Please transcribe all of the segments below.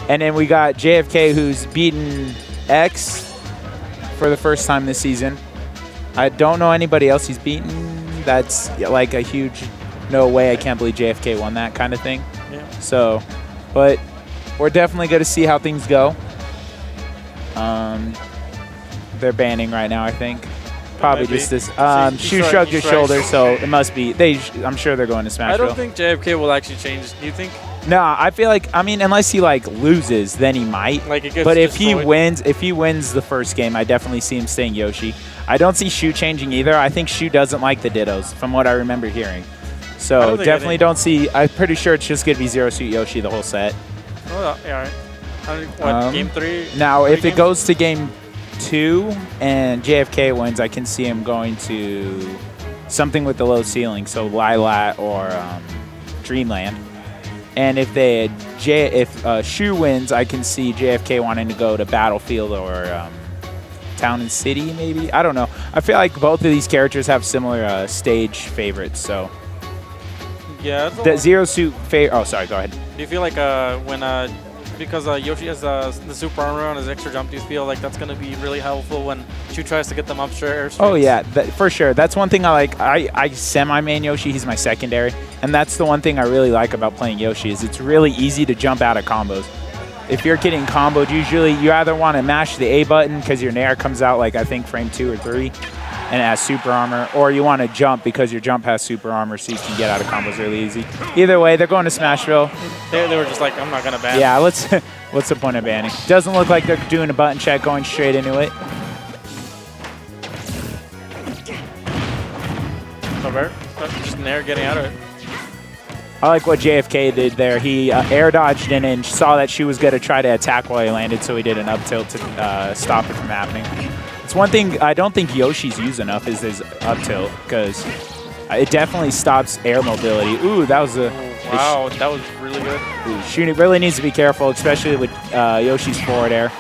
And then we got JFK, who's beaten X for the first time this season. I don't know anybody else he's beaten. That's like a huge no way, I can't believe JFK won that kind of thing. Yeah. So, but we're definitely going to see how things go. They're banning right now, I think. Probably just this. Shu shrugged his shoulder, so it must be. I'm sure they're going to Smashville. I don't think JFK will actually change. Do you think? No, I feel like, I mean, unless he like loses, then he might. Like it gets but if he destroyed. wins the first game, I definitely see him staying Yoshi. I don't see Shu changing either. I think Shu doesn't like the Dittos, from what I remember hearing. So definitely don't see. I'm pretty sure it's just gonna be Zero Suit Yoshi the whole set. Oh, yeah, all right. What, game 3? Now, if games? it goes to game 2 and JFK wins, I can see him going to something with the low ceiling, so Lilat or Dreamland. And if Shu wins, I can see JFK wanting to go to Battlefield or Town and City, maybe. I don't know. I feel like both of these characters have similar stage favorites, so. Yeah. The Zero Suit oh, sorry, go ahead. Do you feel like because Yoshi has the super armor on his extra jump, do you feel like that's going to be really helpful when Shu tries to get them up air? Oh yeah, for sure. That's one thing I like. I semi-main Yoshi. He's my secondary, and that's the one thing I really like about playing Yoshi is it's really easy to jump out of combos. If you're getting comboed, usually you either want to mash the A button because your Nair comes out like I think frame 2 or 3, and it has super armor, or you want to jump because your jump has super armor so you can get out of combos really easy. Either way, they're going to Smashville. They were just like, I'm not going to ban. Yeah, what's the point of banning? Doesn't look like they're doing a button check, going straight into it. Over. Just Nair getting out of it. I like what JFK did there. He air dodged in and saw that she was going to try to attack while he landed, so he did an up tilt to stop it from happening. It's one thing I don't think Yoshi's used enough is his up tilt, because it definitely stops air mobility. Ooh, that was a... Wow, that was really good. Ooh, Shu really needs to be careful, especially with Yoshi's forward air.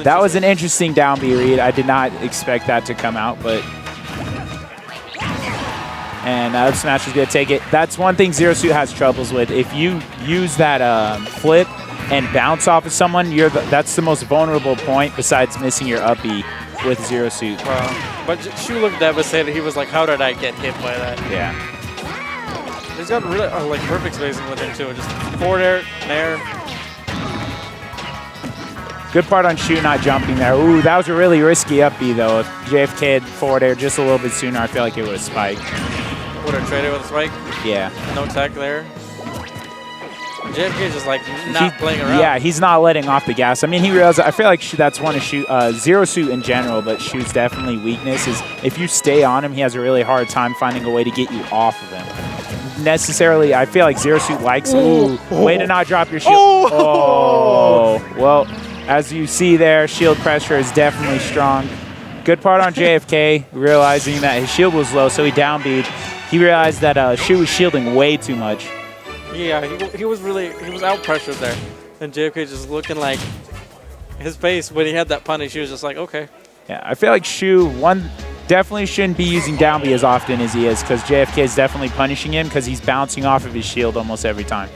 That was an interesting down B read. I did not expect that to come out, but... And up smash is going to take it. That's one thing Zero Suit has troubles with. If you use that flip and bounce off of someone, that's the most vulnerable point besides missing your up B with Zero Suit. Wow. But Shu looked devastated. He was like, how did I get hit by that? Yeah. He's got really like perfect spacing with him too. Just forward air, Nair. Good part on Shu not jumping there. Ooh, that was a really risky up B though. If JFK had forward air just a little bit sooner, I feel like it would have spiked. Would have traded with a spike. Yeah. No tech there. JFK just like not playing around. Yeah, he's not letting off the gas. I mean, he realized. I feel like that's one of Zero Suit in general, but Shu's definitely weakness is if you stay on him, he has a really hard time finding a way to get you off of him. Necessarily, I feel like Zero Suit likes. Ooh, way to not drop your shield. Oh, well, as you see there, shield pressure is definitely strong. Good part on JFK, realizing that his shield was low, so he downbeat. He realized that Shu was shielding way too much. Yeah, he was out pressured there. And JFK just looking like his face when he had that punish, he was just like, okay. Yeah, I feel like Shu, definitely shouldn't be using down B as often as he is because JFK is definitely punishing him because he's bouncing off of his shield almost every time.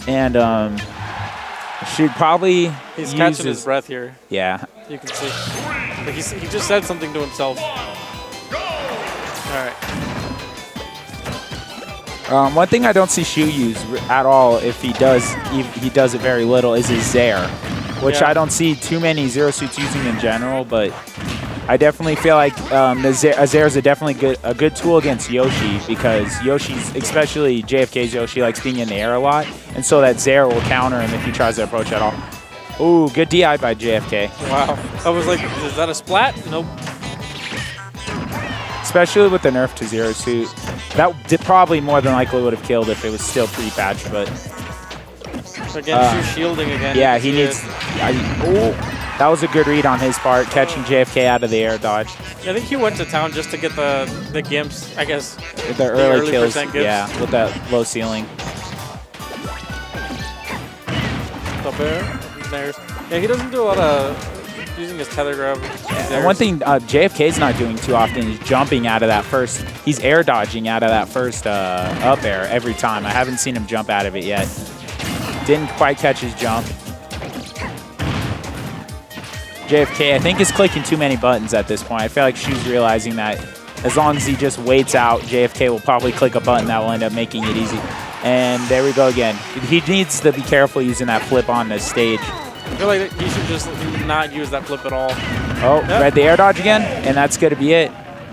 And should probably He's catching his breath here. Yeah. You can see. Like he just said something to himself. All right. One thing I don't see Shu use at all, if he does it very little, is his Zair, which I don't see too many Zero Suits using in general, but I definitely feel like Zair is definitely a good tool against Yoshi because Yoshi's, especially JFK's Yoshi, likes being in the air a lot, and so that Zair will counter him if he tries to approach at all. Ooh, good DI by JFK. Wow. I was like, is that a splat? Nope. Especially with the nerf to Zero Suit. That probably more than likely would have killed if it was still pre-patch, but... Again, Shu shielding again. Yeah, he needs... that was a good read on his part, catching JFK out of the air dodge. Yeah, I think he went to town just to get the gimps, I guess. With the early kills, yeah, with that low ceiling. Up air. Yeah, he doesn't do a lot of using his tether grab. And one thing JFK's not doing too often is jumping out of that first. He's air dodging out of that first up air every time. I haven't seen him jump out of it yet. Didn't quite catch his jump. JFK, I think, is clicking too many buttons at this point. I feel like Shu's realizing that as long as he just waits out, JFK will probably click a button that will end up making it easy. And there we go again. He needs to be careful using that flip on the stage. I feel like he should just not use that flip at all. Oh, yep. Read the air dodge again, and that's going to be it.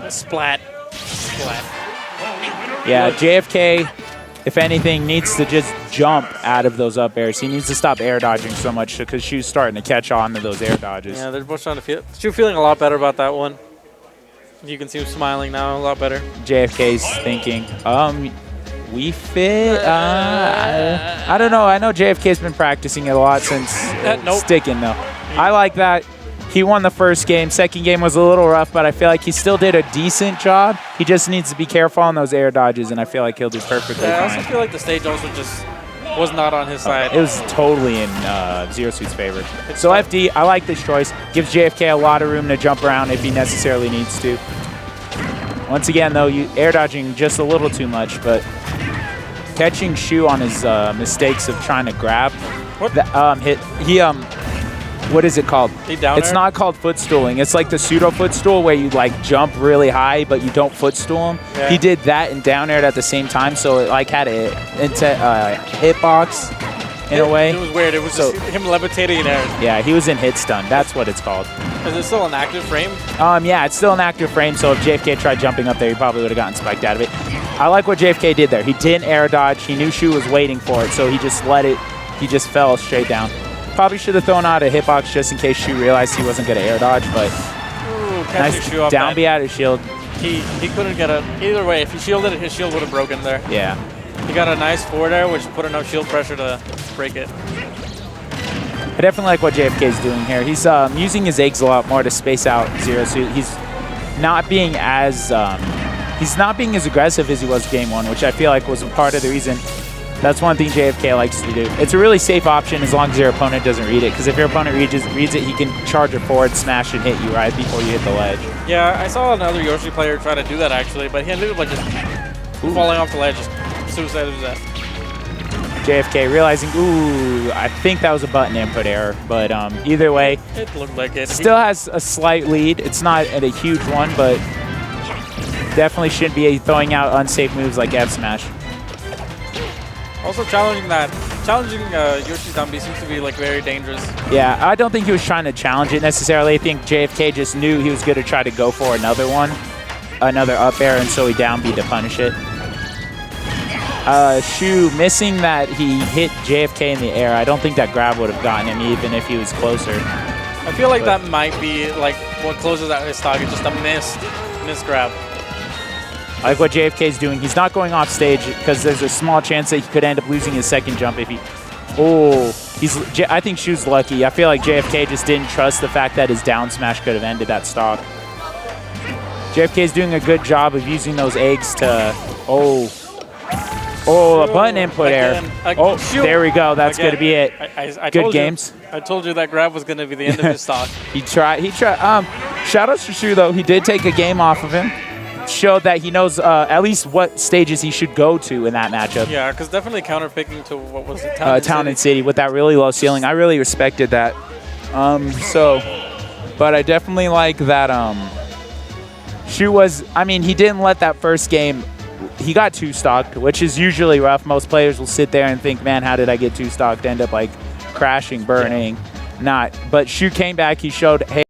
Splat. Splat. Yeah, JFK, if anything, needs to just jump out of those up airs. He needs to stop air dodging so much because Shu's starting to catch on to those air dodges. Yeah, they're both trying to feel. Shu feeling a lot better about that one. You can see him smiling now a lot better. JFK's thinking, we fit. I don't know. I know JFK's been practicing it a lot since sticking, though. I like that. He won the first game. Second game was a little rough, but I feel like he still did a decent job. He just needs to be careful on those air dodges, and I feel like he'll do perfectly fine. I also feel like the stage also just was not on his side. It was totally in Zero Suit's favor. So FD, I like this choice. Gives JFK a lot of room to jump around if he necessarily needs to. Once again, though, air dodging just a little too much, but catching Shu on his mistakes of trying to grab. What is it called? It's not called footstooling. It's like the pseudo footstool where you like jump really high, but you don't footstool him. Yeah. He did that and down aired at the same time, so it like had a hitbox in a way. It was weird. It was just him levitating in air. Yeah, he was in hit stun. That's what it's called. Is it still an active frame? Yeah, it's still an active frame, so if JFK tried jumping up there, he probably would have gotten spiked out of it. I like what JFK did there. He didn't air dodge. He knew Shu was waiting for it, so he just let it. He just fell straight down. Probably should have thrown out a hitbox just in case Shu realized he wasn't going to air dodge, but nice down B out of shield. He couldn't get a, either way, if he shielded it, his shield would have broken there. Yeah. He got a nice forward air, which put enough shield pressure to break it. I definitely like what JFK is doing here. He's using his eggs a lot more to space out Zero Suit. He's not being as aggressive as he was game one, which I feel like was part of the reason. That's one thing JFK likes to do. It's a really safe option as long as your opponent doesn't read it, because if your opponent reads it, he can charge it forward, smash, and hit you right before you hit the ledge. Yeah, I saw another Yoshi player try to do that actually, but he ended up like just falling off the ledge, just suicide to death. JFK realizing, I think that was a button input error, but either way, it looked like it. Still has a slight lead. It's not at a huge one, but definitely shouldn't be throwing out unsafe moves like F smash. Also challenging Yoshi's down B seems to be like very dangerous. Yeah, I don't think he was trying to challenge it necessarily. I think JFK just knew he was going to try to go for another up air, and so he down B to punish it. Shu missing that he hit JFK in the air. I don't think that grab would have gotten him even if he was closer. I feel like that might be like what closes out his target, just a missed grab. I like what JFK's doing. He's not going off stage because there's a small chance that he could end up losing his second jump if he... I think Shu's lucky. I feel like JFK just didn't trust the fact that his down smash could have ended that stock. JFK's doing a good job of using those eggs to... a button input air. There we go. That's going to be it. Good games. I told you that grab was going to be the end of his stock. He tried. Shout outs to Shu, though. He did take a game off of him. Showed that he knows at least what stages he should go to in that matchup. Yeah, because definitely counter-picking to, what was it, Town and City with that really low ceiling. I really respected that. But I definitely like that Shu was, he didn't let that first game, he got two-stocked, which is usually rough. Most players will sit there and think, man, how did I get two-stocked? End up like crashing, burning, not. But Shu came back, he showed, hey,